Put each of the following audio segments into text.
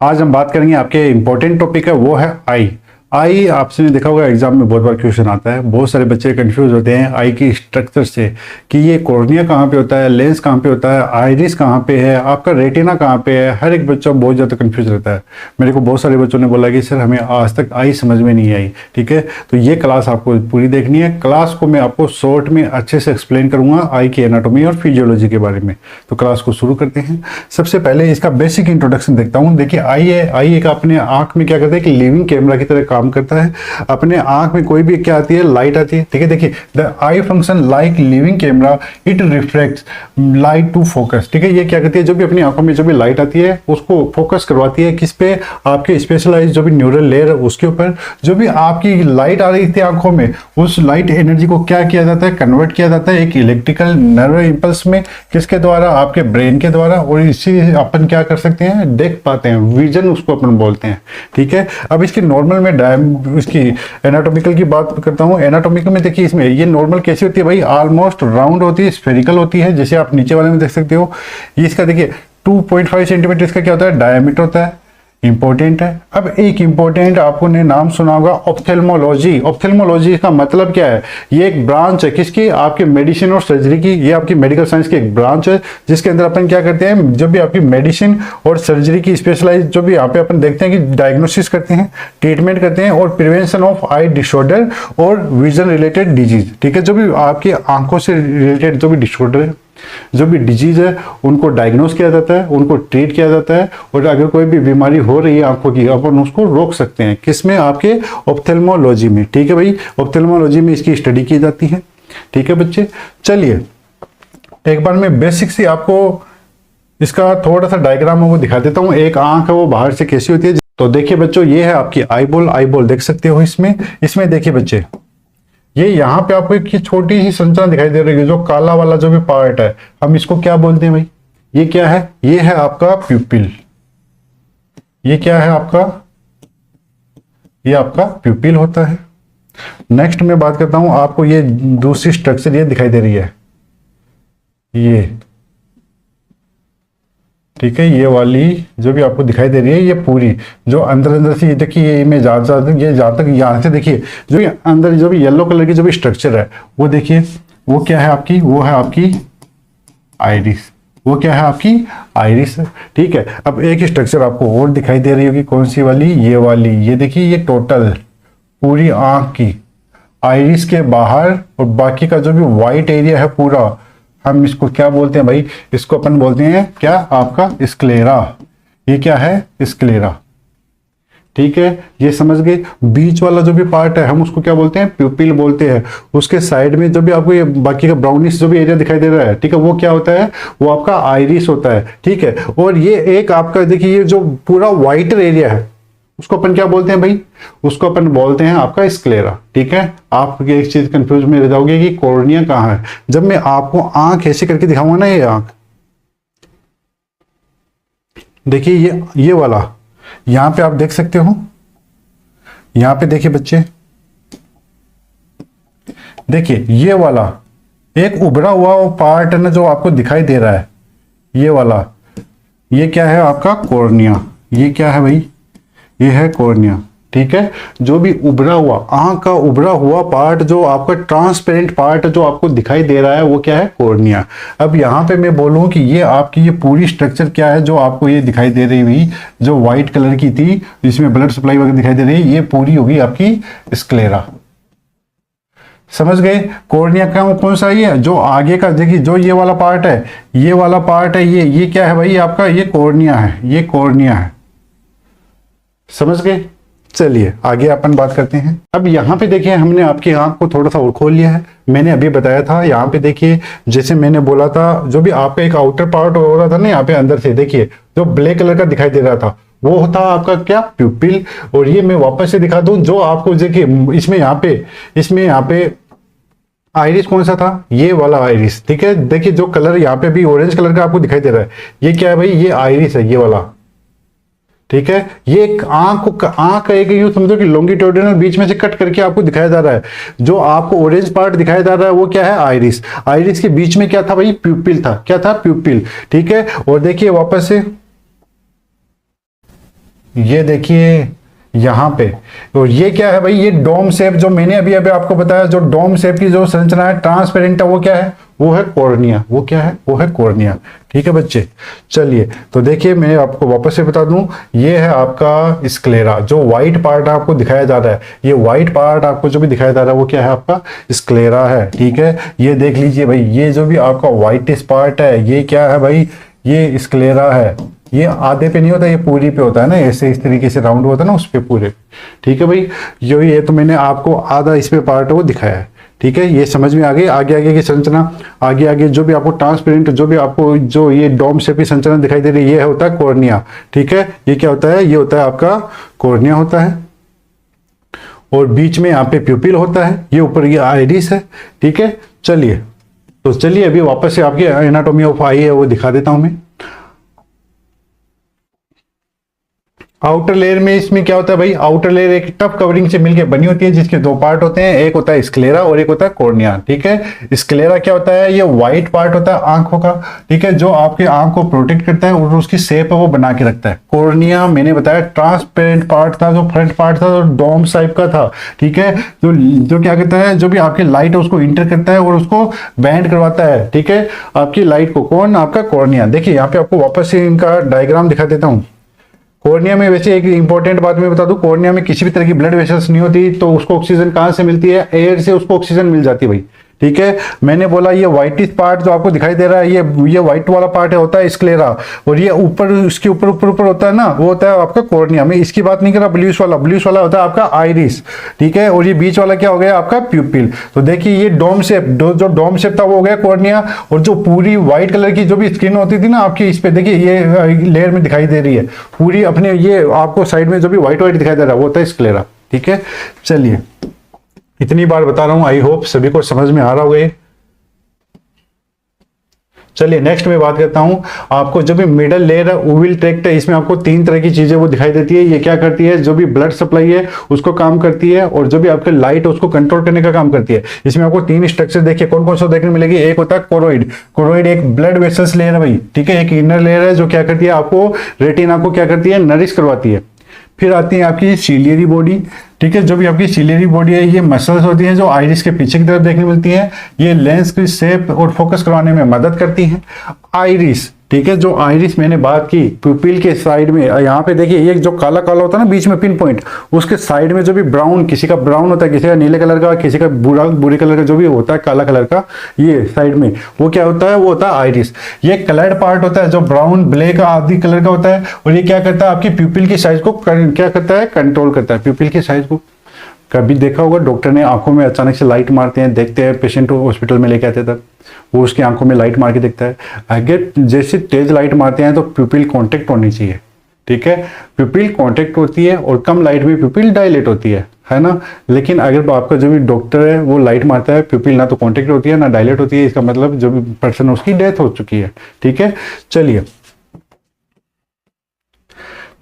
आज हम बात करेंगे आपके इंपॉर्टेंट टॉपिक है वो है आई। आई आपने देखा होगा एग्जाम में बहुत बार क्वेश्चन आता है। बहुत सारे बच्चे कंफ्यूज होते हैं आई की स्ट्रक्चर से कि ये कॉर्निया कहाँ पे होता है, लेंस कहाँ पे होता है, आइरिस कहाँ पे है, आपका रेटिना कहाँ पे है। हर एक बच्चा बहुत ज़्यादा कंफ्यूज रहता है। मेरे को बहुत सारे बच्चों ने बोला कि सर हमें आज तक आई समझ में नहीं आई। ठीक है, तो ये क्लास आपको पूरी देखनी है। क्लास को मैं आपको शॉर्ट में अच्छे से एक्सप्लेन करूंगा आई की एनाटॉमी और फिजियोलॉजी के बारे में। तो क्लास को शुरू करते हैं। सबसे पहले इसका बेसिक इंट्रोडक्शन देखता हूँ। देखिए आई है, आई एक अपने आंख में क्या करता है कि लिविंग कैमरा की तरह काम करता है। अपने आंख में कोई भी क्या आती है, लाइट आती है। ठीक है, देखिए the eye function like living camera, it reflects light to focus. ठीक है, ये क्या करती है, जो भी अपनी आंखों में जो भी लाइट आती है उसको फोकस करवाती है। किस पे? आपके स्पेशलाइज जो भी न्यूरल लेयर है उसके ऊपर। जो भी आपकी लाइट आ रही थी आंखों में, उस लाइट एनर्जी को क्या किया जाता है, कन्वर्ट किया जाता है एक इलेक्ट्रिकल नर्व इंपल्स में। किसके द्वारा? आपके ब्रेन के द्वारा। और इसी अपन क्या कर सकते हैं, देख पाते हैं, विजन उसको अपन बोलते हैं। ठीक है, अब इसकी नॉर्मल में इसकी एनाटॉमिकल की बात करता हूँ। एनाटॉमिकल में देखिए इसमें ये नॉर्मल कैसी होती है भाई, ऑलमोस्ट राउंड होती है, स्फेरिकल होती है, जैसे आप नीचे वाले में देख सकते हो। ये इसका देखिए 2.5 सेंटीमीटर इसका क्या होता है, डायमीटर होता है। इंपॉर्टेंट है। अब एक इंपॉर्टेंट आपको ने नाम सुना होगा, ऑप्थेल्मोलॉजी। ऑप्थेल्मोलॉजी का मतलब क्या है? ये एक ब्रांच है किसकी, आपके मेडिसिन और सर्जरी की। ये आपकी मेडिकल साइंस की एक ब्रांच है जिसके अंदर अपन क्या करते हैं, जब भी आपकी मेडिसिन और सर्जरी की स्पेशलाइज जो भी यहाँ पे अपन देखते हैं कि डायग्नोसिस करते हैं, ट्रीटमेंट करते हैं और प्रिवेंशन ऑफ आई डिसऑर्डर और विजन रिलेटेड डिजीज। ठीक है, जो भी आपकी आंखों से रिलेटेड जो भी डिसऑर्डर है, जो भी डिजीज है, उनको डायग्नोस किया जाता है, उनको ट्रीट किया जाता है। और अगर कोई भी बीमारी हो रही है आंखों की, अपन उसको रोक सकते हैं। किसमें? आपके ऑप्थेल्मोलॉजी में। ठीक है भाई, ऑप्थेल्मोलॉजी में इसकी स्टडी की जाती है। ठीक है बच्चे, चलिए एक बार मैं बेसिक से आपको इसका थोड़ा सा डायग्राम वो दिखा देता हूँ। एक आंख है वो बाहर से कैसी होती है। तो देखिए बच्चों, ये है आपकी आईबॉल। आईबॉल देख सकते हो इसमें देखिए बच्चे, ये यहाँ पे आपको एक छोटी सी संरचना दिखाई दे रही है, जो काला वाला जो भी पार्ट है, हम इसको क्या बोलते हैं भाई? ये क्या है? ये है आपका प्यूपिल। ये क्या है आपका? ये आपका प्यूपिल होता है। नेक्स्ट मैं बात करता हूं, आपको ये दूसरी स्ट्रक्चर ये दिखाई दे रही है, ये ठीक है, ये वाली जो भी आपको दिखाई दे रही है, ये पूरी जो अंदर से, ये देखिए ये मैं जहां तक यहाँ से देखिए, जो ये अंदर जो भी येलो कलर की जो भी स्ट्रक्चर है, वो देखिए वो क्या है आपकी, वो है आपकी आइरिस। वो क्या है आपकी आइरिस। ठीक है, अब एक स्ट्रक्चर आपको और दिखाई दे रही होगी, कौन सी वाली? ये वाली। ये देखिए, ये टोटल पूरी आंख की आइरिस के बाहर और बाकी का जो भी व्हाइट एरिया है पूरा, हम इसको क्या बोलते हैं भाई? इसको अपन बोलते हैं क्या? आपका स्क्लेरा। ये क्या है? स्क्लेरा। ठीक है, ये समझ गए। बीच वाला जो भी पार्ट है हम उसको क्या बोलते हैं? प्यूपिल बोलते हैं। उसके साइड में जो भी आपको ये बाकी का ब्राउनिश जो भी एरिया दिखाई दे रहा है, ठीक है, वो क्या होता है? वो आपका आइरिस होता है। ठीक है, और ये एक आपका देखिए, ये जो पूरा व्हाइटर एरिया है उसको अपन क्या बोलते हैं भाई? उसको अपन बोलते हैं आपका स्क्लेरा। ठीक है, आप एक चीज कंफ्यूज में रह जाओगे कि कॉर्निया कहाँ है। जब मैं आपको आंख ऐसे करके दिखाऊंगा ना, ये आंख देखिए, ये वाला यहां पे आप देख सकते हो। यहां पे देखिए बच्चे, देखिए ये वाला एक उभरा हुआ वो पार्ट है ना जो आपको दिखाई दे रहा है, ये वाला, ये क्या है आपका? कॉर्निया। ये क्या है भाई? ये है कॉर्निया। ठीक है, जो भी उभरा हुआ आंख का उभरा हुआ पार्ट, जो आपका ट्रांसपेरेंट पार्ट जो आपको दिखाई दे रहा है, वो क्या है? कॉर्निया। अब यहाँ पे मैं बोलूँ कि ये आपकी ये पूरी स्ट्रक्चर क्या है जो आपको ये दिखाई दे रही हुई, जो व्हाइट कलर की थी, जिसमें ब्लड सप्लाई वगैरह दिखाई दे रही है, ये पूरी होगी आपकी स्क्लेरा। समझ गए? कॉर्निया का कौन सा? ये जो आगे का देखिए, जो ये वाला पार्ट है, ये वाला पार्ट है, ये क्या है भाई? आपका ये कॉर्निया है। ये कॉर्निया है। समझ गए? चलिए आगे अपन बात करते हैं। अब यहाँ पे देखिए, हमने आपकी आंख को थोड़ा सा और खोल लिया है। मैंने अभी बताया था, यहाँ पे देखिए, जैसे मैंने बोला था, जो भी आपका एक आउटर पार्ट हो रहा था ना, यहाँ पे अंदर से देखिए जो ब्लैक कलर का दिखाई दे रहा था, वो होता आपका क्या? प्यूपिल। और ये मैं वापस से दिखा दूं, जो आपको देखिए इसमें यहाँ पे आइरिस कौन सा था? ये वाला आइरिस। ठीक है, देखिए जो कलर यहाँ पे भी ऑरेंज कलर का आपको दिखाई दे रहा है, ये क्या है भाई? ये आइरिस है, ये वाला। ठीक है, ये एक आंख का एक यूं समझो कि लॉन्गिट्यूडिनल बीच में से कट करके आपको दिखाया जा रहा है। जो आपको ऑरेंज पार्ट दिखाया जा रहा है वो क्या है? आइरिस। आइरिस के बीच में क्या था भाई? प्यूपिल था। क्या था? प्यूपिल। ठीक है, और देखिए वापस से ये देखिए यहाँ पे, तो ये क्या है भाई, ये डोम शेप जो मैंने अभी अभी आपको बताया, जो डोम शेप की जो संरचना है ट्रांसपेरेंट है, वो क्या है, वो है कॉर्निया। वो क्या है, वो है कॉर्निया। ठीक है बच्चे, चलिए तो देखिए मैं आपको वापस से बता दूं, ये है आपका स्क्लेरा। जो व्हाइट पार्ट आपको दिखाया जा रहा है, ये व्हाइट पार्ट आपको जो भी दिखाया जा रहा है वो क्या है, आपका स्क्लेरा है। ठीक है, ये देख लीजिए भाई, ये जो भी आपका व्हाइटिश पार्ट है ये क्या है भाई, ये स्क्लेरा है। ये आधे पे नहीं होता, ये पूरी पे होता है ना, ऐसे इस तरीके से राउंड होता है ना उस पे पूरे। ठीक है भाई, ये तो मैंने आपको आधा इस पे पार्ट वो दिखाया है। ठीक है, ये समझ में आ गई। आगे आगे की संरचना, आगे आगे जो भी आपको ट्रांसपेरेंट, जो भी आपको जो ये डोम शेप की संरचना दिखाई दे रही है, ये होता है कॉर्निया। ठीक है, ये क्या होता है, ये होता है आपका कॉर्निया होता है। और बीच में यहाँ पे प्यूपिल होता है, ये ऊपर ये आइरिस है। ठीक है, चलिए तो चलिए अभी वापस से आपकी एनाटॉमी ऑफ आई है वो दिखा देता हूं मैं। आउटर लेयर में इसमें क्या होता है भाई, आउटर लेयर एक टफ कवरिंग से मिलकर बनी होती है, जिसके दो पार्ट होते हैं, एक होता है स्क्लेरा और एक होता है कॉर्निया। ठीक है, स्क्लेरा क्या होता है, ये व्हाइट पार्ट होता है आंखों का। ठीक है, जो आपके आंख को प्रोटेक्ट करता है और उसकी शेप है वो बना के रखता है। कॉर्निया मैंने बताया ट्रांसपेरेंट पार्ट था, जो फ्रंट पार्ट था, जो डोम टाइप का था। ठीक है, जो क्या कहता है, जो भी आपकी लाइट है उसको इंटर करता है और उसको बैंड करवाता है। ठीक है, आपकी लाइट को, कौन, आपका कॉर्निया। देखिए यहाँ पे आपको वापस से इनका डायग्राम दिखा देता हूँ। कॉर्निया में वैसे एक इंपॉर्टेंट बात मैं बता दूं, कॉर्निया में किसी भी तरह की ब्लड वेसल्स नहीं होती, तो उसको ऑक्सीजन कहां से मिलती है, एयर से उसको ऑक्सीजन मिल जाती है भाई। ठीक है, मैंने बोला ये व्हाइटिश पार्ट जो आपको दिखाई दे रहा है, ये व्हाइट वाला पार्ट है, होता है स्क्लेरा। और ये ऊपर, इसके ऊपर ऊपर ऊपर होता है ना, वो होता है आपका कॉर्निया। मैं इसकी बात नहीं कर रहा, ब्लूइश वाला होता है आपका आइरिस। ठीक है, और ये बीच वाला क्या हो गया, आपका प्यूपिल। तो देखिए ये डोम शेप, जो डोम शेप था वो हो गया कॉर्निया। और जो पूरी व्हाइट कलर की जो भी स्किन होती थी ना आपकी, इस पे देखिए ये लेयर में दिखाई दे रही है पूरी अपने, ये आपको साइड में जो भी व्हाइट दिखाई दे रहा है वो होता है स्क्लेरा। ठीक है, चलिए इतनी बार बता रहा हूं, आई होप सभी को समझ में आ रहा होगा। चलिए नेक्स्ट में बात करता हूं, आपको जो भी मिडल लेयर है ओवल ट्रैक्ट है, इसमें आपको तीन तरह की चीजें वो दिखाई देती है। ये क्या करती है, जो भी ब्लड सप्लाई है उसको काम करती है, और जो भी आपके लाइट है उसको कंट्रोल करने का काम करती है। इसमें आपको तीन स्ट्रक्चर देखिए कौन कौन सा देखने मिलेगी। एक होता है कोरोइड। कोरोइड एक ब्लड वेसल्स लेयर है भाई। ठीक है, एक इनर लेयर है जो क्या करती है, आपको रेटिना को क्या करती है, नरिश करवाती है। फिर आती है आपकी सीलियरी बॉडी। ठीक है, जो भी आपकी सीलियरी बॉडी है, ये मसल्स होती हैं जो आइरिस के पीछे की तरफ देखने मिलती हैं। ये लेंस की शेप और फोकस करवाने में मदद करती हैं। आइरिस, ठीक है, जो आइरिस मैंने बात की, प्यूपिल के साइड में यहाँ पे देखिए, ये जो काला काला होता है ना बीच में पिन पॉइंट, उसके साइड में जो भी ब्राउन, किसी का ब्राउन होता है, किसी का नीले कलर का, किसी का बुरे कलर का, जो भी होता है काला कलर का, ये साइड में वो क्या होता है, वो होता है आइरिस। ये कलर्ड पार्ट होता है जो ब्राउन, ब्लैक आदि कलर का होता है, और ये क्या करता है, आपकी प्यूपिल की साइज को क्या करता है, कंट्रोल करता है प्यूपिल की साइज को। कभी देखा होगा डॉक्टर ने आंखों में अचानक से लाइट मारते हैं, देखते हैं पेशेंट को हॉस्पिटल में लेके आते तक, वो उसकी आंखों में लाइट मार के देखता है। अगर जैसे तेज लाइट मारते हैं तो प्यूपिल कांटेक्ट होनी चाहिए। ठीक है, प्यूपिल कांटेक्ट होती है और कम लाइट में प्यूपिल डायलेट होती है ना। लेकिन अगर आपका जो भी डॉक्टर है वो लाइट मारता है, प्यूपिल ना तो कांटेक्ट होती है ना डायलेट होती है, इसका मतलब जो भी पर्सन है उसकी डेथ हो चुकी है। ठीक है, चलिए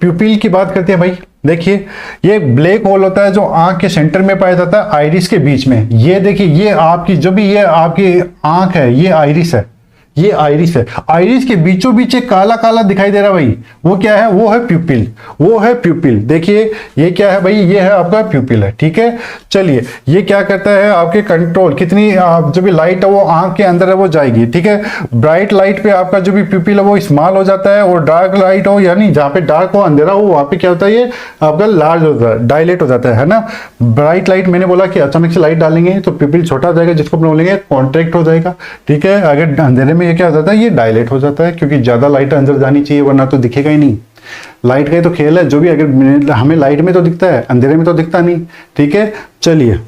प्यूपिल की बात करते हैं भाई। देखिए ये ब्लैक होल होता है जो आंख के सेंटर में पाया जाता है, आइरिस के बीच में। ये देखिए, ये आपकी जो भी ये आपकी आंख है, ये आइरिस है, ये आइरिस है। आइरिस के बीचों बीच एक काला काला दिखाई दे रहा है भाई, वो क्या है, वो है प्यूपिल, वो है प्यूपिल। देखिए ये क्या है भाई, ये है आपका प्यूपिल है। ठीक है, चलिए ये क्या करता है, आपके कंट्रोल, कितनी जो भी लाइट है वो आंख के अंदर है वो जाएगी। ठीक है, ब्राइट लाइट पे आपका जो भी प्यूपिल है वो स्मॉल हो जाता है, और डार्क लाइट हो, यानी जहाँ पे डार्क हो, अंधेरा हो, वहां पे क्या होता है, ये आपका लार्ज होता है, डायलेट हो जाता है ना। ब्राइट लाइट मैंने बोला कि अचानक से लाइट डालेंगे तो प्यूपिल छोटा हो जाएगा, जिसको बोलेंगे कॉन्ट्रैक्ट हो जाएगा। ठीक है, अगर अंधेरे में ये क्या हो जाता है, ये डायलेट हो जाता है, क्योंकि ज्यादा लाइट अंदर जानी चाहिए वरना तो दिखेगा ही नहीं। लाइट का ही तो खेल है, जो भी अगर हमें लाइट में तो दिखता है, अंधेरे में तो दिखता नहीं। ठीक है, चलिए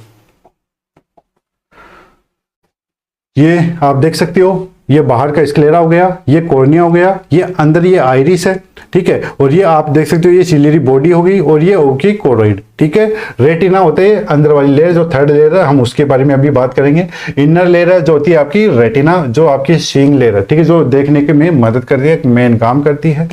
ये आप देख सकते हो, ये बाहर का स्क्लेरा हो गया, ये कॉर्निया हो गया, ये अंदर ये आइरिस है। ठीक है, और ये आप देख सकते हो ये सिलियरी बॉडी हो गई, और ये होगी कोरोइड। ठीक है, रेटिना होते हैं अंदर वाली लेयर, जो थर्ड लेयर है हम उसके बारे में अभी बात करेंगे। इनर लेयर है जो होती है आपकी रेटिना, जो आपकी सीइंग लेयर है। ठीक है, जो देखने के में मदद करती है, मेन काम करती है।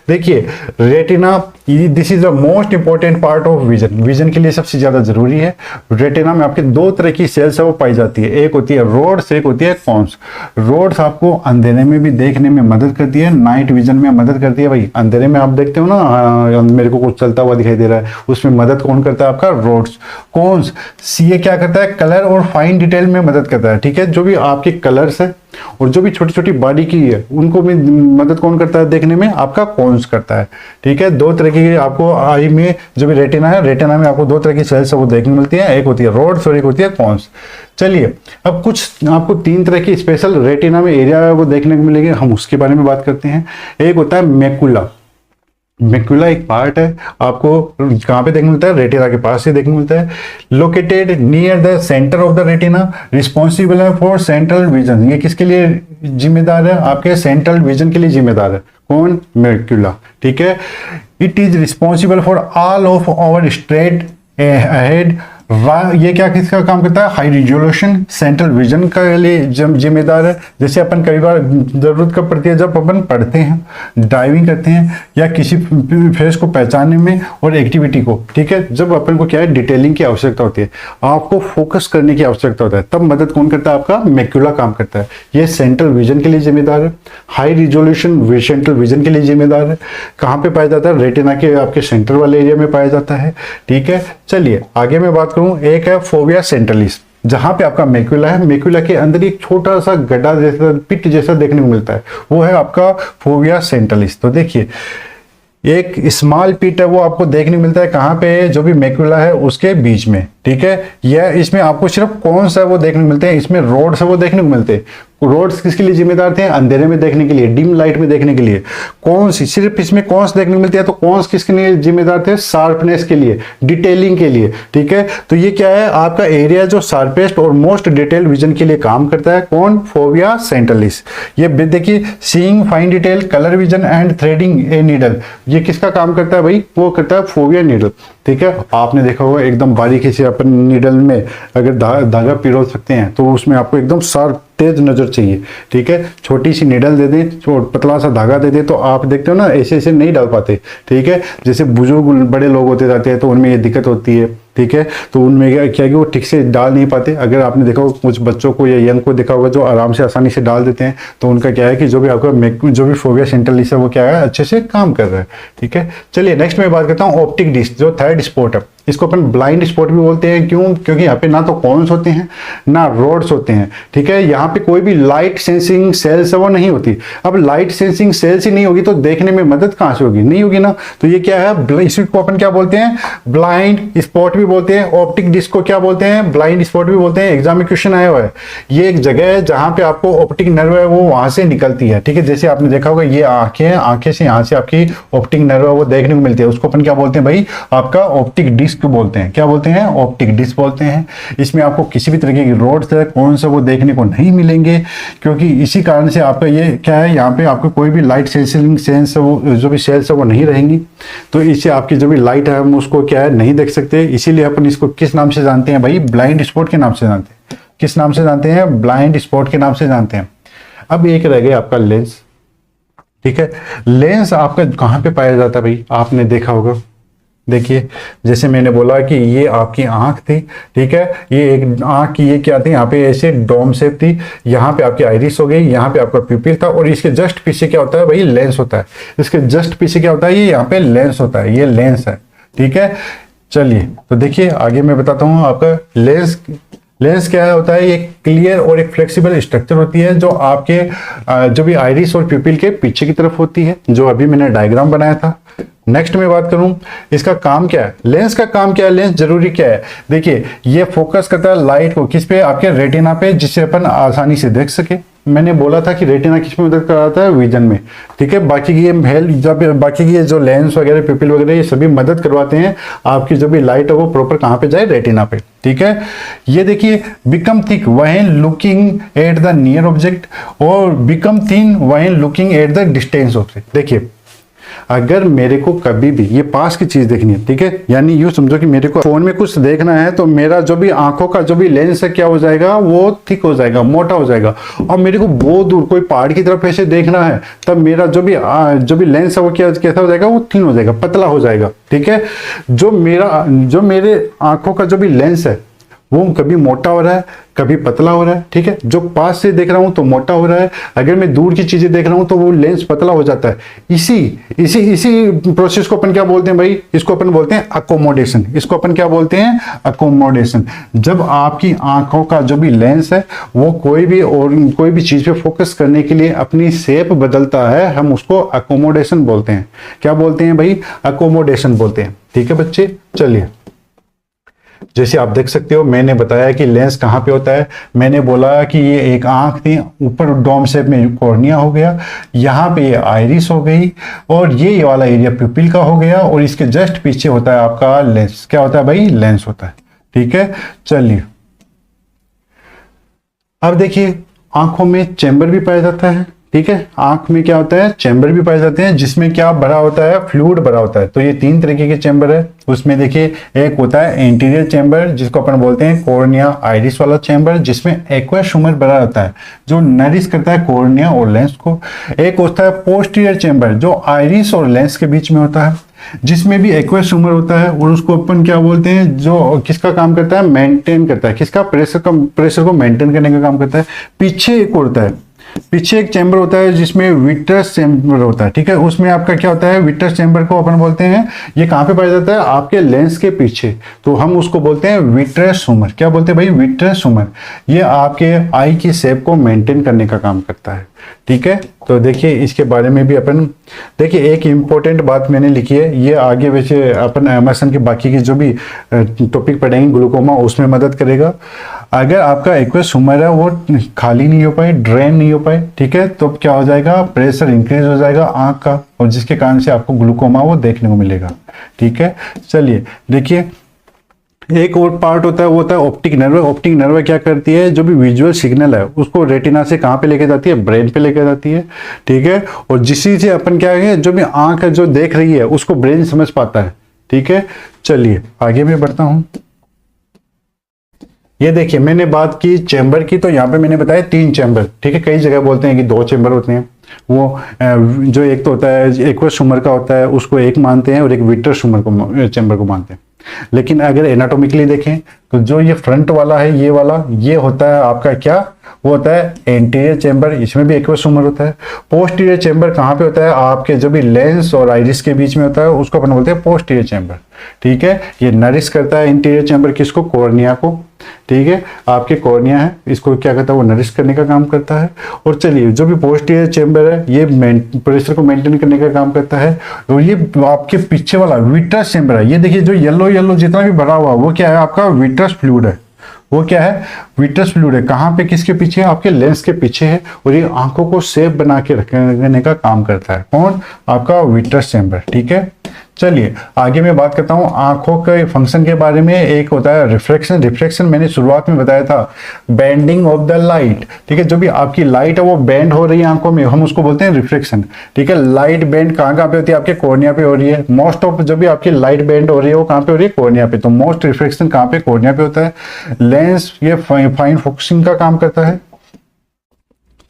देखिए retina, this is the most important part of vision, vision के लिए सबसे ज्यादा जरूरी है। रेटिना में आपके दो तरह की सेल्स है वो पाई जाती है, एक होती है रोड्स, एक होती है कॉन्स। रोड्स आपको अंधेरे में भी देखने में मदद करती है, नाइट विजन में मदद करती है भाई। अंधेरे में आप देखते हो ना, मेरे को कुछ चलता हुआ दिखाई दे रहा है, उसमें मदद कौन करता है? आपका रोड्स, कॉन्स। ये क्या करता है? कलर और फाइन डिटेल में मदद करता है, ठीक है। जो भी आपके कलर्स है और जो भी छोटी छोटी बॉडी की है उनको भी मदद कौन करता है देखने में? आपका कॉन्स करता है, ठीक है। दो तरह की आपको आई में जो भी रेटिना है, रेटिना में आपको दो तरह की सेल्स वो देखने मिलती है, एक होती है रोड्स और एक होती है कॉन्स। चलिए अब कुछ आपको तीन तरह की स्पेशल रेटिना में एरिया है वो देखने को मिलेंगे, हम उसके बारे में बात करते हैं। एक होता है मैकुला। मैकुला एक पार्ट है, आपको कहाँ पे देखने मिलता है? रेटिना के पास से देखने मिलता है। Located near the centre of the retina, responsible है फॉर सेंट्रल विजन। ये किसके लिए जिम्मेदार है? आपके सेंट्रल विजन के लिए जिम्मेदार है। कौन? मैकुला, ठीक है। It is responsible for all of hour straight ahead. ये क्या किसका काम करता है? हाई रिजोल्यूशन सेंट्रल विजन के लिए जिम्मेदार है। जैसे अपन कई बार जरूरत कब पड़ती है? जब अपन पढ़ते हैं, ड्राइविंग करते हैं या किसी फेस को पहचानने में और एक्टिविटी को, ठीक है, जब अपन को क्या है डिटेलिंग की आवश्यकता होती है, आपको फोकस करने की आवश्यकता होता है, तब मदद कौन करता है? आपका मैकुला काम करता है। ये सेंट्रल विजन के लिए जिम्मेदार है, हाई रिजोल्यूशन सेंट्रल विजन के लिए जिम्मेदार है। कहाँ पे पाया जाता है? रेटिना के आपके सेंटर वाले एरिया में पाया जाता है, ठीक है। चलिए आगे मैं बात करूं, एक है फोविया सेंट्रलिस, जहां पे आपका मैकुला है, मैकुला के अंदर एक छोटा सा गड्ढा जैसा पिट जैसा देखने को मिलता है, वो है आपका फोविया सेंट्रलिस। तो देखिए एक स्मॉल पिट है वो आपको देखने को मिलता है, कहाँ पे? जो भी मैकुला है उसके बीच में, ठीक है। यह इसमें आपको सिर्फ कौन सा वो देखने को मिलते हैं? इसमें रोड्स है वो देखने को मिलते हैं। रोड्स किसके लिए जिम्मेदार थे? अंधेरे में देखने के लिए, डिम लाइट में देखने के लिए। कौन सी सिर्फ इसमें कौन सी देखने को मिलती है? तो कौन किसके लिए जिम्मेदार थे? शार्पनेस के लिए, डिटेलिंग के लिए, ठीक है। तो ये क्या है? आपका एरिया जो शार्पेस्ट और मोस्ट डिटेल विजन के लिए काम करता है। कौन? Fovea centralis. ये देखिए, seeing fine detail, colour vision and threading a needle, ये किसका काम करता है भाई? वो करता है फोविया नीडल, ठीक है। आपने देखा होगा एकदम बारीकी से अपन नीडल में अगर धागा पिरो सकते हैं तो उसमें आपको एकदम शार्प तेज नजर चाहिए, ठीक है। छोटी सी नीडल दे दें, पतला सा धागा दे दें तो आप देखते हो ना ऐसे ऐसे नहीं डाल पाते, ठीक है। जैसे बुजुर्ग बड़े लोग होते जाते हैं तो उनमें ये दिक्कत होती है, ठीक है। तो उनमें क्या कि वो ठीक से डाल नहीं पाते। अगर आपने देखा होगा कुछ बच्चों को या यंग को देखा होगा जो आराम से आसानी से डाल देते हैं, तो उनका क्या है कि जो भी आपका जो भी फोविया सेंट्रलिस है वो क्या है अच्छे से काम कर रहा है, ठीक है। चलिए नेक्स्ट मैं बात करता हूँ ऑप्टिक डिस्क, जो थर्ड स्पॉट है। इसको अपन ब्लाइंड स्पॉट भी बोलते हैं। क्यों? क्योंकि यहाँ पे ना तो कॉन्स होते हैं ना रोड्स होते हैं, ठीक है। यहाँ पे कोई भी लाइट सेंसिंग सेल्स है वो नहीं होती। अब लाइट सेंसिंग सेल्स ही नहीं होगी तो देखने में मदद कहाँ से होगी? नहीं होगी ना। तो ये क्या है? इसको अपन क्या बोलते हैं? ब्लाइंड स्पॉट भी बोलते हैं। ऑप्टिक डिस्क को क्या बोलते हैं? ब्लाइंड स्पॉट भी बोलते हैं। एग्जाम में क्वेश्चन आया हुआ है। ये एक जगह है जहां पे आपको ऑप्टिक नर्व है वो वहां से निकलती है, ठीक है। जैसे आपने देखा होगा ये आंखें हैं, आंखें से यहाँ से आपकी ऑप्टिक नर्व है वो देखने को मिलती है, उसको अपन क्या बोलते हैं भाई? आपका ऑप्टिक डिस्क बोलते हैं। क्या बोलते हैं? ऑप्टिक डिस्क बोलते हैं। इसमें आपको किसी भी तरीके की रोड्स है कौन सा वो देखने को नहीं मिलेंगे, क्योंकि इसी कारण से आपका ये क्या है, यहाँ पे आपको कोई भी लाइट सेंसिंग सेंस वो जो भी सेल्स है वो नहीं रहेंगी, तो इससे आपकी जो भी लाइट है हम उसको क्या है नहीं देख सकते। इसीलिए अपन इसको किस नाम से जानते हैं भाई? ब्लाइंड स्पॉट के नाम से जानते हैं। किस नाम से जानते हैं? ब्लाइंड स्पॉट के नाम से जानते हैं। अब एक रह गया आपका लेंस, ठीक है। लेंस आपका कहाँ पे पाया जाता है भाई? आपने देखा होगा, देखिए जैसे मैंने बोला कि ये आपकी आंख थी, ठीक है। ये एक आंख की ये क्या थी? यहाँ पे ऐसे डोम शेप थी, यहाँ पे आपकी आइरिस हो गई, यहाँ पे आपका प्यूपिल था, और इसके जस्ट पीछे क्या होता है भाई? लेंस होता है। इसके जस्ट पीछे क्या होता है? ये यहाँ पे लेंस होता है, ये लेंस है, ठीक है। चलिए तो देखिए आगे मैं बताता हूँ आपका लेंस। लेंस क्या होता है? एक क्लियर और एक फ्लेक्सिबल स्ट्रक्चर होती है जो आपके जो भी आइरिस और प्यूपिल के पीछे की तरफ होती है, जो अभी मैंने डायग्राम बनाया था। नेक्स्ट मैं बात करूं इसका काम क्या है? लेंस का काम क्या है? लेंस जरूरी क्या है? देखिए ये फोकस करता है लाइट को किस पे? आपके रेटिना पे, जिससे अपन आसानी से देख सके। मैंने बोला था कि रेटिना किस में मदद कराता है? विजन में, ठीक है। बाकी की बाकी की जो लेंस वगैरह पिपिल वगैरह ये सभी मदद करवाते हैं आपकी जो भी लाइट है वो प्रॉपर कहाँ पे जाए? रेटिना पे, ठीक है। ये देखिए become thick when looking at the near object और become thin when looking at the distance object. देखिए अगर मेरे को कभी भी ये पास की चीज देखनी है, ठीक है, यानी यूं समझो कि मेरे को फोन में कुछ देखना है तो मेरा जो भी आंखों का जो भी लेंस है क्या हो जाएगा? वो थिक हो जाएगा, मोटा हो जाएगा। और मेरे को बहुत दूर कोई पहाड़ की तरफ ऐसे देखना है तब मेरा जो भी लेंस है वो कैसा हो जाएगा? वो थिन हो जाएगा, पतला हो जाएगा, ठीक है। जो मेरे आंखों का जो भी लेंस है वो कभी मोटा हो रहा है, कभी पतला हो रहा है, ठीक है। जो पास से देख रहा हूं तो मोटा हो रहा है, अगर मैं दूर की चीजें देख रहा हूं तो वो लेंस पतला हो जाता है। इसी इसी इसी प्रोसेस को अपन क्या बोलते हैं भाई, इसको अपन बोलते हैं अकोमोडेशन। इसको अपन क्या बोलते हैं, अकोमोडेशन। जब आपकी आंखों का जो भी लेंस है वो कोई भी चीज पे फोकस करने के लिए अपनी शेप बदलता है, हम उसको अकोमोडेशन बोलते हैं। क्या बोलते हैं भाई, अकोमोडेशन बोलते हैं, ठीक है बच्चे। चलिए, जैसे आप देख सकते हो मैंने बताया कि लेंस कहाँ पे होता है। मैंने बोला कि ये एक आंख थी, ऊपर डोम शेप में कॉर्निया हो गया, यहाँ पे ये आइरिस हो गई, और ये वाला एरिया प्यूपिल का हो गया, और इसके जस्ट पीछे होता है आपका लेंस। क्या होता है भाई, लेंस होता है, ठीक है। चलिए अब देखिए, आंखों में चैम्बर भी पाया जाता है, ठीक है। आंख में क्या होता है, चैम्बर भी पाए जाते हैं, जिसमें क्या भरा होता है, फ्लूइड भरा होता है। तो ये 3 तरीके के चैम्बर है। उसमें देखिए, एक होता है एंटीरियर चैम्बर, जिसको अपन बोलते हैं कॉर्निया आइरिस वाला चैम्बर, जिसमें एक्वस ह्यूमर भरा होता है जो नरिश करता है कॉर्निया और लेंस को। एक होता है पोस्टीरियर चैम्बर, जो आइरिस और लेंस के बीच में होता है, जिसमें भी एक्वस ह्यूमर होता है, और उसको अपन क्या बोलते हैं, जो किसका काम करता है, मेंटेन करता है, किसका, प्रेशर को मेंटेन करने का काम करता है। पीछे एक होता है, पीछे एक चैम्बर होता है जिसमें विट्रस चैम्बर होता है, ठीक है। उसमें आपका क्या होता है, विट्रस चैम्बर को अपन बोलते हैं, ये कहां पे पाया जाता है, आपके लेंस के पीछे, तो हम उसको बोलते हैं विट्रस ह्यूमर। क्या बोलते हैं भाई, विट्रस ह्यूमर। ये आपके आई की शेप को मेंटेन करने का काम करता है, ठीक है। तो देखिए, इसके बारे में भी अपन देखिए, एक इंपॉर्टेंट बात मैंने लिखी है, ये आगे वैसे अपन एमएसएन के बाकी की जो भी टॉपिक पढ़ेंगे ग्लूकोमा, उसमें मदद करेगा। अगर आपका एक्वस ह्यूमर है वो खाली नहीं हो पाए, ड्रेन नहीं हो पाए, ठीक है, तो क्या हो जाएगा, प्रेशर इंक्रीज हो जाएगा आंख का, और जिसके कारण से आपको ग्लूकोमा वो देखने को मिलेगा, ठीक है। चलिए देखिए, एक और पार्ट होता है, वो होता है ऑप्टिक नर्व। ऑप्टिक नर्व क्या करती है, जो भी विजुअल सिग्नल है उसको रेटिना से कहाँ पे लेके जाती है, ब्रेन पे लेके जाती है, ठीक है। और जिसी से अपन क्या है, जो भी आंख है जो देख रही है उसको ब्रेन समझ पाता है, ठीक है। चलिए आगे मैं बढ़ता हूं। ये देखिए, मैंने बात की चैम्बर की, तो यहाँ पे मैंने बताया 3 चैम्बर, ठीक है। कई जगह बोलते हैं कि 2 चैम्बर होते हैं। वो जो एक तो होता है एक्वस ह्यूमर का होता है, उसको एक मानते हैं, और एक विट्रस ह्यूमर को चैम्बर को मानते हैं। लेकिन अगर एनाटॉमिकली देखें तो जो ये फ्रंट वाला है, ये वाला, ये होता है आपका क्या, वो होता है एंटीरियर चैम्बर, इसमें भी एक्वस ह्यूमर होता है। पोस्टीरियर चैम्बर कहाँ पे होता है, आपके जो भी लेंस और आइरिस के बीच में होता है, उसको अपन बोलते हैं पोस्टीरियर चैम्बर, ठीक है। ये नरिश करता है इंटीरियर चैम्बर किसको, कॉर्निया को, ठीक है। आपके कॉर्निया है, इसको क्या करता है, वो नरिश करने का काम करता है। और चलिए, जो भी पोस्टीरियर चैम्बर है ये प्रेशर को मेंटेन करने का काम करता है। और ये आपके पीछे वाला विट्रस चैम्बर है, ये देखिए जो येलो येलो जितना भी भरा हुआ वो क्या है, आपका विट्रस फ्लूइड है। वो क्या है, विट्रस फ्लूइड है। कहाँ पे, किसके पीछे है, आपके लेंस के पीछे है, और ये आंखों को सेफ बना के रखने का काम करता है। कौन, आपका विट्रस चैम्बर, ठीक है। चलिए आगे मैं बात करता हूँ आंखों के फंक्शन के बारे में। एक होता है रिफ्लेक्शन। रिफ्लेक्शन मैंने शुरुआत में बताया था, बेंडिंग ऑफ द लाइट, ठीक है। जो भी आपकी लाइट है वो बेंड हो रही है आंखों में, हम उसको बोलते हैं रिफ्लेक्शन, ठीक है। लाइट बेंड कहाँ कहाँ पे होती है, आपके कॉर्निया पे हो रही है। मोस्ट ऑफ जो भी आपकी लाइट बेंड हो रही है वो कहाँ पे हो रही है, कॉर्निया पे। तो मोस्ट रिफ्लेक्शन कहाँ पे, कॉर्निया पे होता है। लेंस ये फाइन फोकसिंग का काम करता है।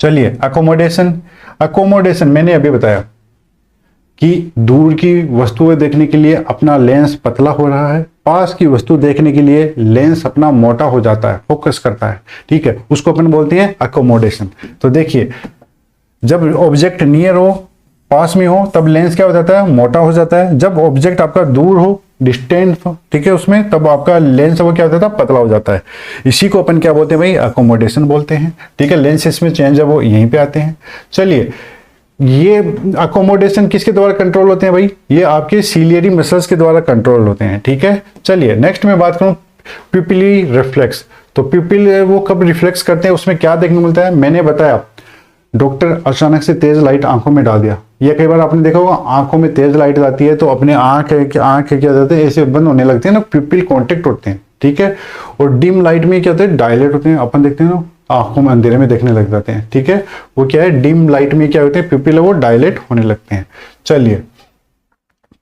चलिए अकोमोडेशन। अकोमोडेशन मैंने अभी बताया कि दूर की वस्तुएं देखने के लिए अपना लेंस पतला हो रहा है, पास की वस्तु देखने के लिए लेंस अपना मोटा हो जाता है, फोकस करता है, ठीक है। उसको अपन बोलते हैं अकोमोडेशन। तो देखिए, जब ऑब्जेक्ट नियर हो, पास में हो, तब लेंस क्या हो जाता है, मोटा हो जाता है। जब ऑब्जेक्ट आपका दूर हो, डिस्टेंस हो, ठीक है, उसमें तब आपका लेंस वो क्या हो जाता है, पतला हो जाता है। इसी को अपन क्या बोलते हैं भाई, अकोमोडेशन बोलते हैं, ठीक है। लेंसेस में चेंज है वो यहीं पे आते हैं। चलिए, ये अकोमोडेशन किसके द्वारा कंट्रोल होते हैं भाई, ये आपके सीलियरी मसल्स के द्वारा कंट्रोल होते हैं, ठीक है। चलिए नेक्स्ट मैं बात करूं प्यूपिली रिफ्लेक्स। तो प्यूपिल वो कब रिफ्लेक्स करते हैं, उसमें क्या देखने को मिलता है, मैंने बताया डॉक्टर अचानक से तेज लाइट आंखों में डाल दिया, या कई बार आपने देखा होगा आंखों में तेज लाइट आती है तो अपने आंख क्या जाते हैं, ऐसे बंद होने लगते हैं ना, प्यूपिल कॉन्टेक्ट होते हैं, ठीक है। और डिम लाइट में क्या होते हैं, डायलेट होते हैं, अपन देखते हैं ना आंखों में अंधेरे में देखने लग जाते हैं, ठीक है। वो क्या है, डिम लाइट में क्या होते हैं, प्यूपिल वो डायलेट होने लगते हैं। चलिए,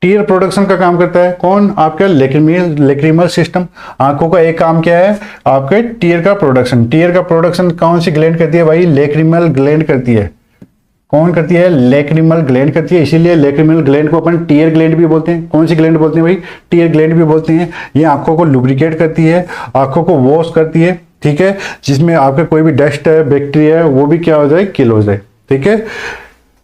टीयर प्रोडक्शन का काम करता है कौन, आपका लेक्रिमल सिस्टम। आंखों का एक काम क्या है, आपके टीयर का प्रोडक्शन। टीयर का प्रोडक्शन कौन सी ग्लैंड करती है भाई, लेक्रिमल ग्लैंड करती है। कौन करती है? लैक्रिमल ग्लैंड करती है। इसीलिए लैक्रिमल ग्लैंड को अपन टीयर ग्लैंड भी बोलते हैं। कौन सी ग्लैंड बोलते हैं भाई? टीयर ग्लैंड भी बोलते हैं। ये आंखों को लुब्रिकेट करती है, आंखों को वॉश करती है, ठीक है, जिसमें आपका कोई भी डस्ट है, बैक्टीरिया है, वो भी क्या हो जाए? किल हो जाए, ठीक है।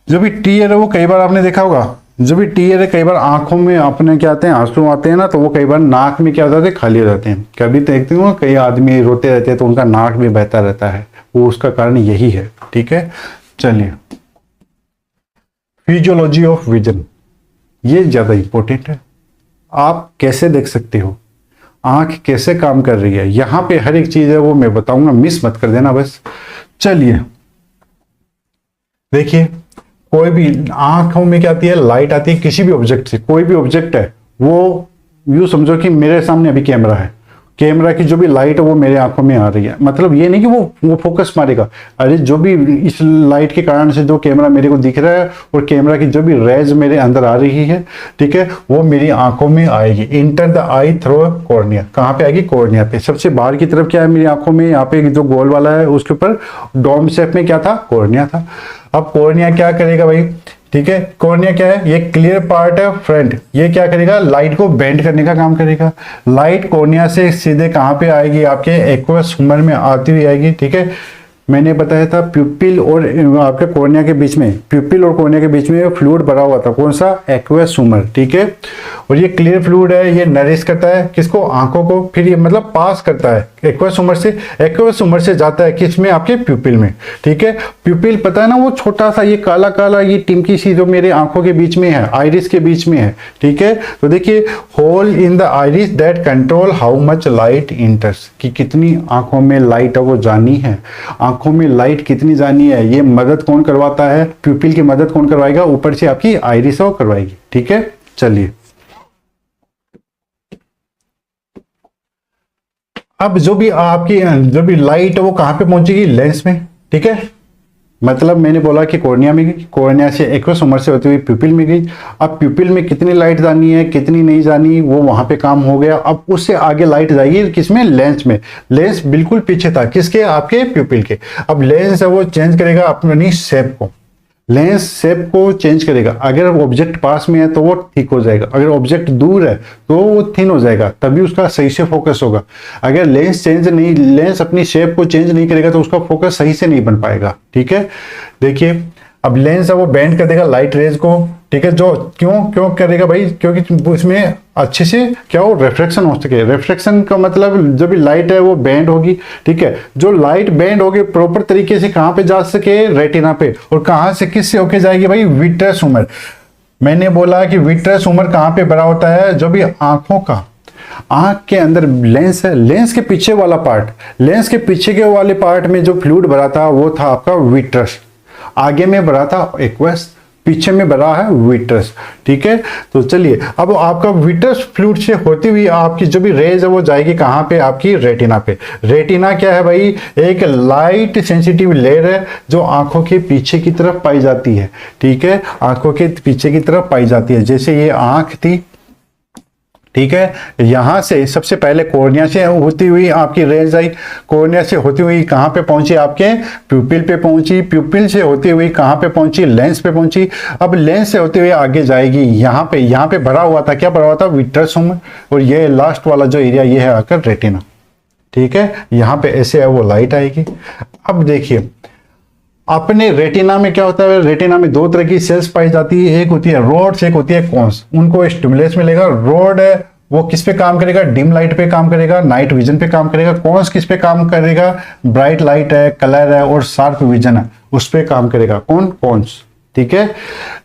जो भी टीयर है वो कई बार आपने देखा होगा, जो भी टीयर है कई बार आंखों में अपने क्या आते हैं? आंसू आते हैं ना, तो वो कई बार नाक में क्या हो जाते हैं? खाली हो जाते हैं। कभी देखते हो कई आदमी रोते रहते हैं तो उनका नाक भी बहता रहता है, वो उसका कारण यही है, ठीक है। चलिए, फिजियोलॉजी ऑफ विजन, ये ज्यादा इंपॉर्टेंट है। आप कैसे देख सकते हो, आंख कैसे काम कर रही है, यहां पे हर एक चीज है वो मैं बताऊंगा, मिस मत कर देना बस। चलिए देखिए, कोई भी आंखों में क्या आती है? लाइट आती है किसी भी ऑब्जेक्ट से। कोई भी ऑब्जेक्ट है वो यूं समझो कि मेरे सामने अभी कैमरा है, कैमरा की जो भी लाइट है वो मेरे आंखों में आ रही है। मतलब ये नहीं कि वो फोकस मारेगा, अरे जो भी इस लाइट के कारण से जो कैमरा मेरे को दिख रहा है और कैमरा की जो भी रेज मेरे अंदर आ रही है, ठीक है, वो मेरी आंखों में आएगी। Enter the I through cornea. कहाँ पे आएगी? कॉर्निया पे। सबसे बाहर की तरफ क्या है मेरी आंखों में? यहाँ पे जो गोल वाला है उसके ऊपर डोम शेप में क्या था? कॉर्निया था। अब कॉर्निया क्या करेगा भाई? ठीक है, कॉर्निया क्या है? ये क्लियर पार्ट है फ्रंट, ये क्या करेगा? लाइट को बेंड करने का काम करेगा। लाइट कॉर्निया से सीधे कहां पे आएगी? आपके एक्वस ह्यूमर में आती हुई आएगी, ठीक है। मैंने बताया था प्यूपिल और आपके कॉर्निया के बीच में, प्यूपिल और कॉर्निया के बीच में फ्लूइड भरा हुआ था। कौन सा? एक्वस ह्यूमर, ठीक है। और ये क्लियर फ्लूइड है, ये नरिश करता है किसको? आंखों को। फिर ये मतलब पास करता है एक्वस ह्यूमर से, एक्वस ह्यूमर से जाता है किसमें? आपके प्यूपिल में, ठीक है। प्यूपिल पता है ना, वो छोटा सा ये काला काला ये टिमकी सी जो मेरे आंखों के बीच में है, आइरिस के बीच में है, ठीक है। तो देखिए, hole in the iris that control how much light enters, कि कितनी आंखों में लाइट है वो जानी है। आंखों में लाइट कितनी जानी है, ये मदद कौन करवाता है? प्यूपिल की मदद कौन करवाएगा? ऊपर से आपकी आइरिस वो करवाएगी, ठीक है। चलिए, अब जो भी लाइट है वो कहां पे पहुंचेगी? लेंस में, ठीक है। मतलब मैंने बोला कि कॉर्निया में गई, कॉर्निया से एक्वस ह्यूमर से होती हुई प्यूपिल में गई। अब प्यूपिल में कितनी लाइट जानी है, कितनी नहीं जानी, वो वहां पे काम हो गया। अब उससे आगे लाइट जाएगी किसमें? लेंस में। लेंस बिल्कुल पीछे था, किसके? आपके प्यूपिल के। अब लेंस है वो चेंज करेगा अपनी शेप को, लेंस शेप को चेंज करेगा। अगर ऑब्जेक्ट पास में है तो वो थिक हो जाएगा, अगर ऑब्जेक्ट दूर है तो वो थिन हो जाएगा, तभी उसका सही से फोकस होगा। अगर लेंस अपनी शेप को चेंज नहीं करेगा तो उसका फोकस सही से नहीं बन पाएगा, ठीक है। देखिए, अब लेंस है वो बेंड कर देगा लाइट रेज को, ठीक है। जो क्यों करेगा भाई? क्योंकि उसमें अच्छे से क्या हो? रिफ्लेक्शन हो सके। रिफ्लेक्शन का मतलब जो भी लाइट है वो बेंड होगी, ठीक है। जो लाइट बेंड होगी प्रॉपर तरीके से कहां पे जा सके? रेटिना पे। और कहां से किससे होके जाएगी भाई? Vitreous humour. मैंने बोला कि विट्रस ह्यूमर कहां पे बड़ा होता है? जो भी आंखों का, आंख के अंदर लेंस है, लेंस के पीछे वाला पार्ट, लेंस के पीछे के वाले पार्ट में जो फ्लूइड भरा था वो था आपका विट्रस। आगे में भरा था एक्वस, पीछे में भरा है विट्रस, ठीक है। तो चलिए, अब आपका विट्रस फ्लूइड से होती हुई आपकी जो भी रेज है वो जाएगी कहां पे? आपकी रेटिना पे। रेटिना क्या है भाई? एक लाइट सेंसिटिव लेयर है जो आंखों के पीछे की तरफ पाई जाती है, ठीक है। आंखों के पीछे की तरफ पाई जाती है। जैसे ये आंख थी, ठीक है, यहां से सबसे पहले कॉर्निया से होती हुई आपकी रेज आई, कॉर्निया से होती हुई कहां पे पहुंची? आपके प्यूपिल पे पहुंची, प्यूपिल से होती हुई कहां पे पहुंची? लेंस पे पहुंची। अब लेंस से होते हुए आगे जाएगी यहां पे भरा हुआ था, क्या भरा हुआ था? Vitreous humour. और ये लास्ट वाला जो एरिया ये है आकर रेटिना, ठीक है। यहां पे ऐसे है वो लाइट आएगी। अब देखिए, अपने रेटिना में क्या होता है? रेटिना में दो तरह की सेल्स पाई जाती है, एक होती है रोड्स, एक होती है कॉन्स। उनको स्टिमुलस मिलेगा। रोड है वो किस पे काम करेगा? डिम लाइट पे काम करेगा, नाइट विजन पे काम करेगा। कॉन्स किस पे काम करेगा? ब्राइट लाइट है, कलर है और शार्प विजन है, उस पे काम करेगा। कौन? कॉन्स, ठीक है।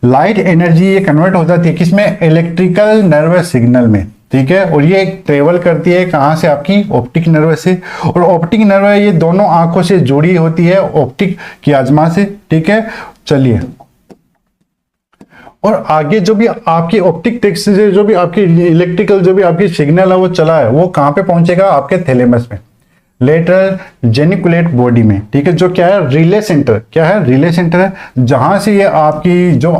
लाइट एनर्जी ये कन्वर्ट हो जाती है किसमें? इलेक्ट्रिकल नर्वस सिग्नल में, ठीक है। और ये ट्रेवल करती है कहां से? आपकी ऑप्टिक नर्व से। और ऑप्टिक नर्व ये दोनों आंखों से जुड़ी होती है ऑप्टिक कियाज्मा से, ठीक है। चलिए, और आगे जो भी आपकी ऑप्टिक टेक्स्ट से जो भी आपकी इलेक्ट्रिकल जो भी आपकी सिग्नल है वो चला है, वो कहां पे पहुंचेगा? आपके थैलेमस में, लेटरल जेनिकुलेट बॉडी में, ठीक है। जो क्या है? Relay centre. क्या है? रिले सेंटर है, जहां से ये आपकी जो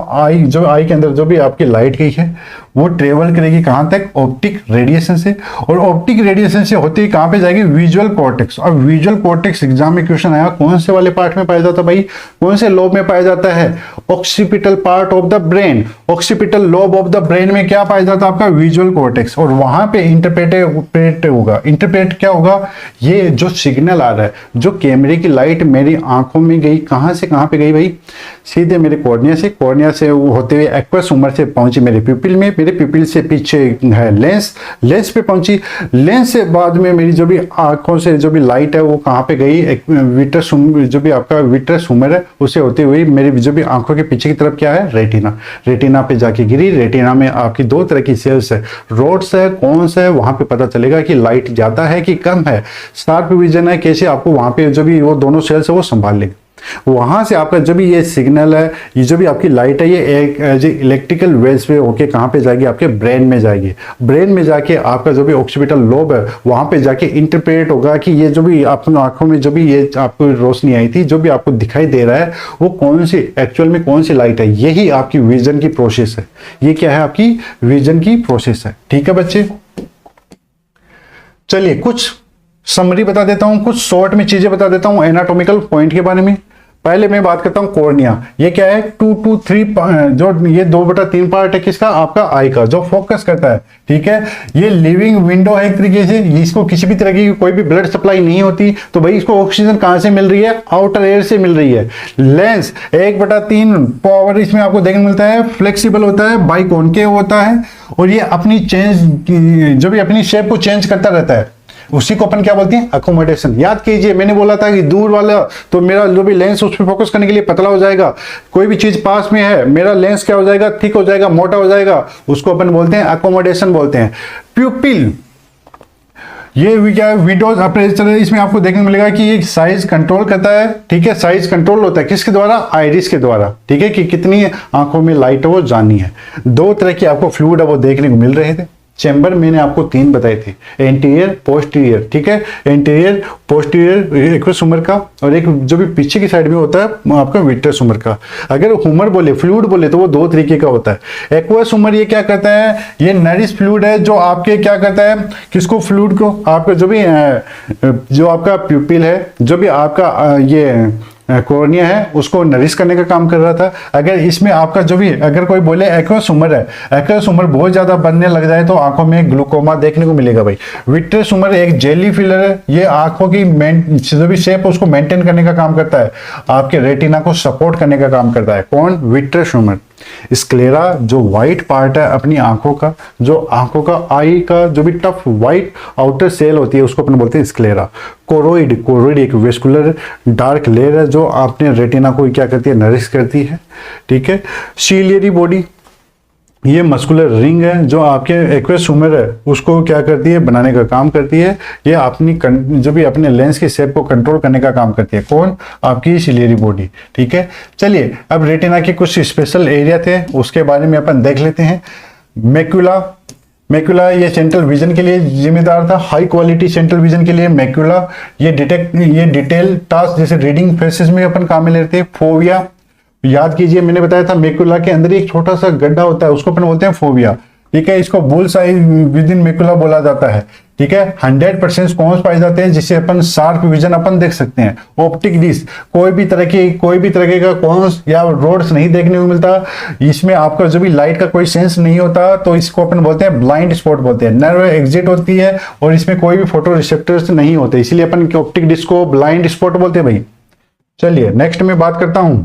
आई के अंदर जो भी आपकी लाइट गई है वो ट्रेवल करेगी कहाँ तक, ऑप्टिक रेडिएशन से, और ऑप्टिक रेडिएशन से होते ही कहाँ पे जाएगी, विजुअल कॉर्टेक्स। और विजुअल कॉर्टेक्स एग्जाम में क्वेश्चन आया कौन से वाले पार्ट में पाया जाता है भाई, कौन से लोब में पाया जाता है, occipital part of the brain. Occipital lobe of the brain में क्या पाया जाता है, आपका विजुअल कॉर्टेक्स। और वहां पे इंटरप्रेट होगा, इंटरप्रेट क्या होगा, ये जो सिग्नल आ रहा है, जो कैमरे की लाइट मेरी आंखों में गई, कहां से कहां पे गई भाई, सीधे मेरे कॉर्निया से, कॉर्निया से होते हुए एक्वस ह्यूमर से पहुंची मेरे पिपिल में, मेरे पिपिल से पीछे है लेंस, लेंस पे पहुंची, लेंस से बाद में मेरी जो भी आंखों से जो भी लाइट है वो कहां पे गई, विट्रस, जो भी आपका विट्रस ह्यूमर है उसे होते हुए मेरी जो भी आंखों के पीछे की तरफ क्या है, रेटिना, रेटिना पे जाके गिरी। रेटिना में आपकी दो तरह की सेल्स है, रोड्स है, कौन्स है, वहां पे पता चलेगा कि लाइट ज्यादा है कि कम है। शार्प विजन है, कैसे आपको वहां पे जो भी वो दोनों सेल्स है वो संभाल लेंगे। वहां से आपका जो भी ये सिग्नल है, ये जो भी आपकी लाइट है, ये एक इलेक्ट्रिकल वेव्स पे होके कहां पे जाएगी, आपके ब्रेन में जाएगी। ब्रेन में जाके आपका जो भी ऑक्सीपिटल लोब है वहां पे जाके इंटरप्रेट होगा कि ये जो भी आपकी आंखों में जो भी ये आपको रोशनी आई थी, जो भी आपको दिखाई दे रहा है वो कौन सी एक्चुअल में कौन सी लाइट है। यही आपकी विजन की प्रोसेस है, ये क्या है, आपकी विजन की प्रोसेस है। ठीक है बच्चे, चलिए कुछ समरी बता देता हूं, कुछ शॉर्ट में चीजें बता देता हूं एनाटॉमिकल पॉइंट के बारे में। पहले मैं बात करता हूं कॉर्निया, ये क्या है, 2 to 3, जो ये 2/3 पार्ट है किसका, आपका आई का, जो फोकस करता है। ठीक है, ये लिविंग विंडो है एक तरीके से, इसको किसी भी तरह की कोई भी ब्लड सप्लाई नहीं होती, तो भाई इसको ऑक्सीजन कहां से मिल रही है, आउटर एयर से मिल रही है। लेंस 1/3 पावर इसमें आपको देखने मिलता है, फ्लेक्सिबल होता है, बाइकॉन्केव होता है, और ये अपनी चेंज जो भी अपनी शेप को चेंज करता रहता है, उसी को अपन क्या बोलते हैं, अकोमोडेशन। याद कीजिए मैंने बोला था कि दूर वाला तो मेरा जो भी लेंस उस पर फोकस करने के लिए पतला हो जाएगा, कोई भी चीज पास में है मेरा लेंस क्या हो जाएगा, थिक हो जाएगा, मोटा हो जाएगा, उसको अपन बोलते हैं अकोमोडेशन बोलते हैं। प्यूपिल, ये क्या विंडोज अपर्चर है, इसमें आपको देखने को मिलेगा कि ये साइज कंट्रोल करता है। ठीक है, साइज कंट्रोल होता है किसके द्वारा, आइरिस के द्वारा। ठीक है, कि कितनी आंखों में लाइट है वो जाननी है। दो तरह की आपको फ्लूइड है वो देखने को मिल रहे थे। चैम्बर मैंने आपको 3 बताए थे, एंटीरियर पोस्टीरियर। ठीक है, एंटीरियर पोस्टीरियर एक्वस ह्यूमर का, और एक जो भी पीछे की साइड में होता है आपका विट्रस ह्यूमर का। अगर ह्यूमर बोले, फ्लूइड बोले तो वो 2 तरीके का होता है। एक्वस ह्यूमर ये क्या करता है, ये नरिश फ्लूइड है जो आपके क्या करता है, किसको, फ्लूइड को, आपका जो आपका प्यूपिल है, जो भी आपका ये कॉर्निया है उसको नरिश करने का काम कर रहा था। अगर इसमें आपका जो भी, अगर कोई बोले एक्वस ह्यूमर है, एक्वस ह्यूमर बहुत ज्यादा बनने लग जाए तो आंखों में ग्लूकोमा देखने को मिलेगा भाई। विट्रस ह्यूमर एक जेली फिलर है, ये आंखों की जो भी शेप उसको मेंटेन करने का काम करता है, आपके रेटिना को सपोर्ट करने का काम करता है। कौन, विट्रस ह्यूमर। स्क्लेरा जो व्हाइट पार्ट है अपनी आंखों का, जो आंखों का आई का जो भी टफ व्हाइट आउटर सेल होती है उसको अपन बोलते हैं स्क्लेरा। कोरोइड, कोरोइड एक वेस्कुलर डार्क लेयर है जो आपने रेटिना को क्या करती है, नरिश करती है। ठीक है, सीलियरी बॉडी, ये मस्कुलर रिंग है जो आपके एक्वस ह्यूमर है उसको क्या करती है, बनाने का काम करती है। ये अपनी जो भी अपने लेंस की शेप को कंट्रोल करने का काम करती है। कौन, आपकी सिलियरी बॉडी। ठीक है, चलिए अब रेटिना के कुछ स्पेशल एरिया थे उसके बारे में अपन देख लेते हैं। मैक्यूला, मैक्यूला ये सेंट्रल विजन के लिए जिम्मेदार था, हाई क्वालिटी सेंट्रल विजन के लिए मैक्यूला। ये डिटेल टास्क जैसे रीडिंग फेसेस में अपन काम में लेते हैं। फोविया, याद कीजिए मैंने बताया था मैक्यूला के अंदर एक छोटा सा गड्ढा होता है उसको अपन बोलते हैं फोविया। ठीक है, इसको bulls I with in macula बोला जाता है। ठीक है, 100% कॉन्स पाए जाते हैं जिससे अपन शार्प विजन अपन देख सकते हैं। ऑप्टिक डिस्क, कोई भी तरह का कॉन्स या रोड्स नहीं देखने को मिलता, इसमें आपका जो भी लाइट का कोई सेंस नहीं होता, तो इसको अपन बोलते हैं ब्लाइंड स्पॉट बोलते हैं। नर्व एग्जिट होती है और इसमें कोई भी फोटो रिसेप्टर्स नहीं होते, इसलिए अपन ऑप्टिक डिस्क को ब्लाइंड स्पॉट बोलते हैं भाई। चलिए नेक्स्ट में बात करता हूं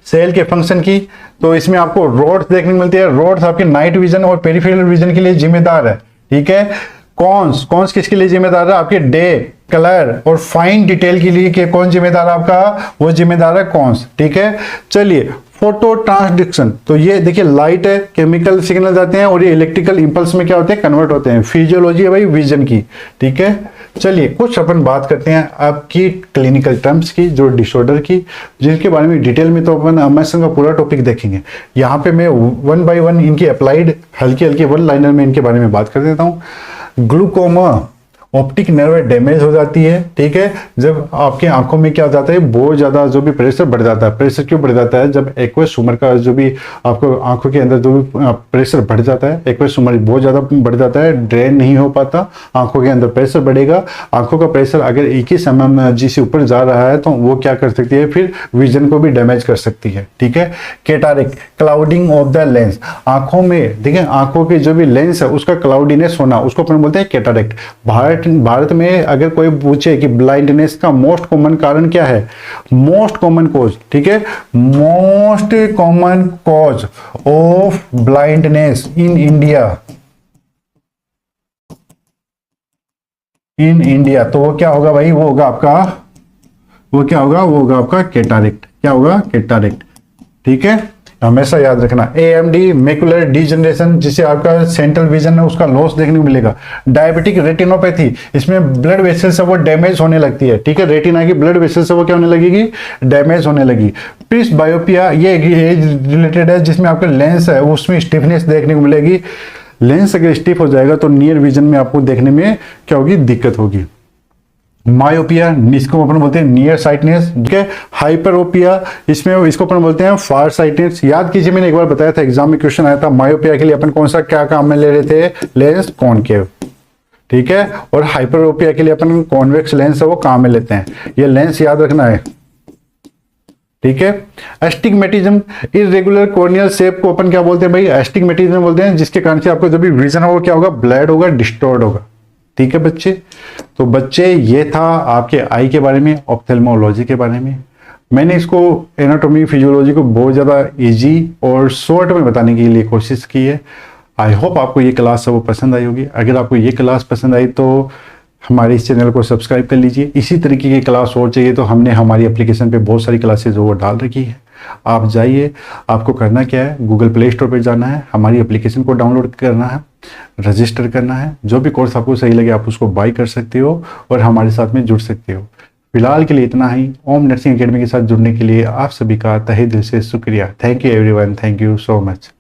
सेल के फंक्शन की। तो इसमें आपको रोड्स देखने को मिलती है। रोड्स आपके नाइट विजन और पेरिफेरल विजन के लिए जिम्मेदार है। ठीक है, कॉन्स किसके लिए जिम्मेदार है, आपके डे, कलर और फाइन डिटेल के लिए के कौन जिम्मेदार है आपका, वो जिम्मेदार है कॉन्स। ठीक है, चलिए फोटो ट्रांसडक्शन, तो ये देखिए लाइट है, केमिकल सिग्नल जाते हैं और ये इलेक्ट्रिकल इंपल्स में क्या होते हैं, कन्वर्ट होते हैं। फिजियोलॉजी है भाई विजन की। ठीक है, चलिए कुछ अपन बात करते हैं आपकी क्लिनिकल टर्म्स की, जो डिसऑर्डर की, जिनके बारे में डिटेल में तो अपन एमएसएन का पूरा टॉपिक देखेंगे। यहाँ पे मैं 1 by 1 इनकी अप्लाइड हल्की हल्की 1 लाइनर में इनके बारे में बात कर देता हूँ। ग्लूकोमा ऑप्टिक नर्व डैमेज हो जाती है, ठीक है। जब आपकी आंखों में क्या हो जाता है, बहुत ज्यादा जो भी प्रेशर बढ़ जाता है। प्रेशर क्यों बढ़ जाता है? जब एक्वस ह्यूमर का जो भी आपको आंखों के अंदर जो भी प्रेशर बढ़ जाता है, एक्वस ह्यूमर बहुत ज्यादा बढ़ जाता है, ड्रेन नहीं हो पाता, आंखों के अंदर प्रेशर बढ़ेगा। आंखों का प्रेशर अगर 21 mm से ऊपर जा रहा है तो वो क्या कर सकती है, फिर विजन को भी डैमेज कर सकती है, ठीक है। Cataract, clouding of the lens, आंखों में देखिए आंखों की जो भी लेंस है उसका क्लाउडीनेस होना, उसको अपन बोलते हैं कैटारेक्ट। भारत में अगर कोई पूछे कि ब्लाइंडनेस का मोस्ट कॉमन कारण क्या है, मोस्ट कॉमन कॉज, ठीक है, most common cause of blindness in India, तो वो क्या होगा भाई, वो होगा आपका, वो क्या होगा, वो होगा आपका कैटारेक्ट। क्या होगा? कैटारेक्ट, ठीक है। हमेशा याद रखना। एएमडी, मैकुलर डिजनरेशन, जिसे आपका सेंट्रल विजन है उसका लॉस देखने को मिलेगा। डायबिटिक रेटिनोपैथी, इसमें ब्लड वेसल्स है वो डैमेज होने लगती है, ठीक है। रेटिना की ब्लड वेसल्स है वो क्या होने लगेगी, डैमेज होने लगी। प्रिस बायोपिया, ये एज रिलेटेड है, जिसमें आपका लेंस है उसमें स्टिफनेस देखने को मिलेगी। लेंस अगर स्टिफ हो जाएगा तो नियर विजन में आपको देखने में क्या होगी, दिक्कत होगी। मायोपिया, इसको अपन बोलते हैं नियर साइटनेस, ठीक है। हाइपरोपिया, इसमें इसको अपन बोलते हैं फार साइटनेस। याद कीजिए मैंने एक बार बताया था, एग्जाम में क्वेश्चन आया था, मायोपिया के लिए अपन कौन सा क्या काम में ले रहे थे, लेंस कॉनकेव, ठीक है। और हाइपरोपिया के लिए अपन कॉन्वेक्स लेंस है वो काम में लेते हैं, ये लेंस याद रखना है, ठीक है। एस्टिग्मेटिज्म, इरेगुलर कॉर्नियल शेप को अपन क्या बोलते हैं भाई, एस्टिग्मेटिज्म बोलते हैं, जिसके कारण से आपको जो भी विजन होगा क्या होगा, ब्लैड होगा, डिस्टॉर्ट होगा, ठीक है बच्चे। तो बच्चे ये था आपके आई के बारे में, ऑप्थेल्मोलॉजी के बारे में। मैंने इसको एनाटॉमी फिजियोलॉजी को बहुत ज़्यादा इजी और शॉर्ट में बताने के लिए कोशिश की है। आई होप आपको ये क्लास है वो पसंद आई होगी। अगर आपको ये क्लास पसंद आई तो हमारे इस चैनल को सब्सक्राइब कर लीजिए। इसी तरीके की क्लास और चाहिए तो हमने हमारी एप्लीकेशन पे बहुत सारी क्लासेज वो डाल रखी है, आप जाइए। आपको करना क्या है, गूगल प्ले स्टोर पर जाना है, हमारी एप्लीकेशन को डाउनलोड करना है, रजिस्टर करना है। जो भी कोर्स आपको सही लगे आप उसको बाय कर सकते हो और हमारे साथ में जुड़ सकते हो। फिलहाल के लिए इतना ही। ओम नर्सिंग एकेडमी के साथ जुड़ने के लिए आप सभी का तहे दिल से शुक्रिया। Thank you everyone, thank you so much.